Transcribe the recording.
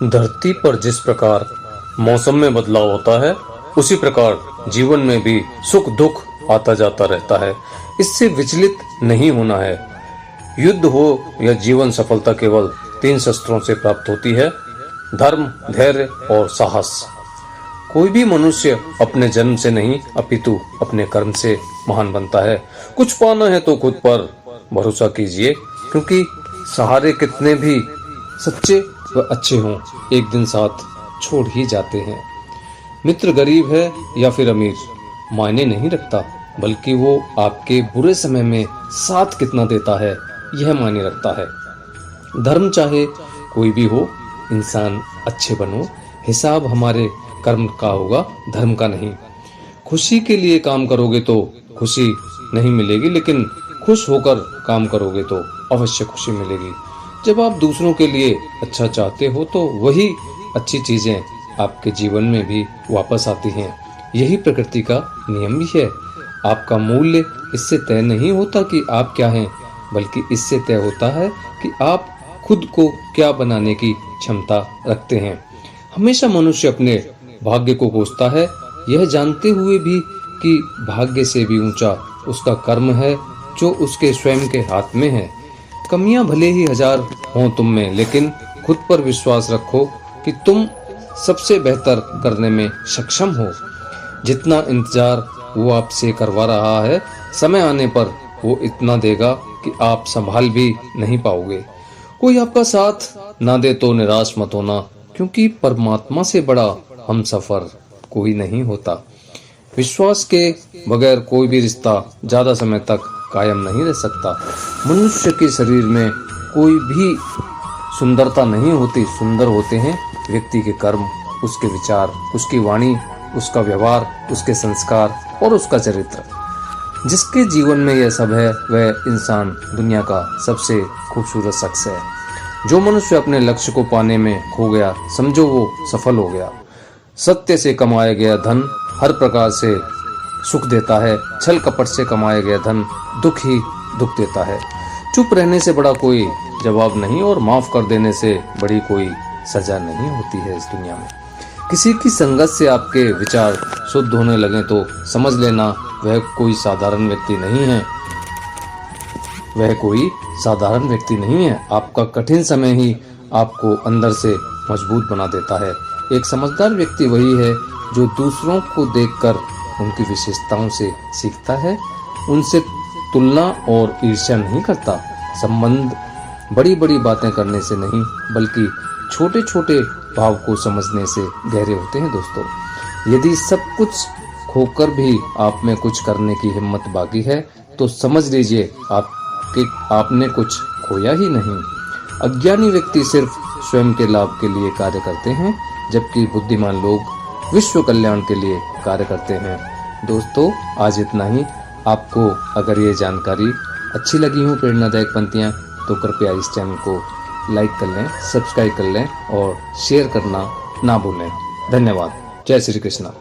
धरती पर जिस प्रकार मौसम में बदलाव होता है, उसी प्रकार जीवन में भी सुख दुख आता जाता रहता है। इससे विचलित नहीं होना है। युद्ध हो या जीवन सफलता केवल 3 शस्त्रों से प्राप्त होती है: धर्म, धैर्य और साहस। कोई भी मनुष्य अपने जन्म से नहीं अपितु अपने कर्म से महान बनता है। कुछ पाना है तो खुद पर भरोसा कीजिए, क्योंकि सहारे कितने भी सच्चे व अच्छे हों, एक दिन साथ छोड़ ही जाते हैं। मित्र गरीब है या फिर अमीर मायने नहीं रखता, बल्कि वो आपके बुरे समय में साथ कितना देता है यह मायने रखता है। धर्म चाहे कोई भी हो, इंसान अच्छे बनो। हिसाब हमारे कर्म का होगा, धर्म का नहीं। खुशी के लिए काम करोगे तो खुशी नहीं मिलेगी, लेकिन खुश होकर काम करोगे तो अवश्य खुशी मिलेगी। जब आप दूसरों के लिए अच्छा चाहते हो तो वही अच्छी चीजें आपके जीवन में भी वापस आती हैं। यही प्रकृति का नियम भी है। आपका मूल्य इससे तय नहीं होता कि आप क्या हैं, बल्कि इससे तय होता है कि आप खुद को क्या बनाने की क्षमता रखते हैं। हमेशा मनुष्य अपने भाग्य को कोसता है, यह जानते हुए भी कि भाग्य से भी ऊंचा उसका कर्म है जो उसके स्वयं के हाथ में है। कमियां भले ही 1000 हों तुम में, लेकिन खुद पर विश्वास रखो कि तुम सबसे बेहतर करने में सक्षम हो। जितना इंतजार वो आपसे करवा रहा है, समय आने पर वो इतना देगा कि आप संभाल भी नहीं पाओगे। कोई आपका साथ ना दे तो निराश मत होना, क्योंकि परमात्मा से बड़ा हमसफर कोई नहीं होता। विश्वास के बगैर कोई भी रिश्ता ज्यादा समय तक कायम नहीं रह सकता। मनुष्य के शरीर में कोई भी सुंदरता नहीं होती, सुंदर होते हैं व्यक्ति के कर्म, उसके विचार, उसकी वाणी, उसका व्यवहार, उसके संस्कार और उसका चरित्र। जिसके जीवन में यह सब है वह इंसान दुनिया का सबसे खूबसूरत शख्स है। जो मनुष्य अपने लक्ष्य को पाने में खो गया, समझो वो सफल हो गया। सत्य से कमाया गया धन हर प्रकार से सुख देता है, छल कपट से कमाया गया धन दुख ही दुख देता है। चुप रहने से बड़ा कोई जवाब नहीं, और माफ कर देने से बड़ी कोई सजा नहीं होती है इस दुनिया में। किसी की संगत से आपके विचार शुद्ध होने लगे तो समझ लेना वह कोई साधारण व्यक्ति नहीं है। वह कोई साधारण व्यक्ति नहीं है। आपका कठिन समय ही आपको अंदर से मजबूत बना देता है। एक समझदार व्यक्ति वही है जो दूसरों को देखकर उनकी विशेषताओं से सीखता है, उनसे तुलना और ईर्ष्या नहीं करता। संबंध बड़ी बड़ी बातें करने से नहीं, बल्कि छोटे छोटे भाव को समझने से गहरे होते हैं। दोस्तों, यदि सब कुछ खोकर भी आप में कुछ करने की हिम्मत बाकी है तो समझ लीजिए आपने कुछ खोया ही नहीं। अज्ञानी व्यक्ति सिर्फ स्वयं के लाभ के लिए कार्य करते हैं, जबकि बुद्धिमान लोग विश्व कल्याण के लिए कार्य करते हैं। दोस्तों, आज इतना ही। आपको अगर ये जानकारी अच्छी लगी हो, प्रेरणादायक पंक्तियाँ, तो कृपया इस चैनल को लाइक कर लें, सब्सक्राइब कर लें और शेयर करना ना भूलें। धन्यवाद। जय श्री कृष्णा।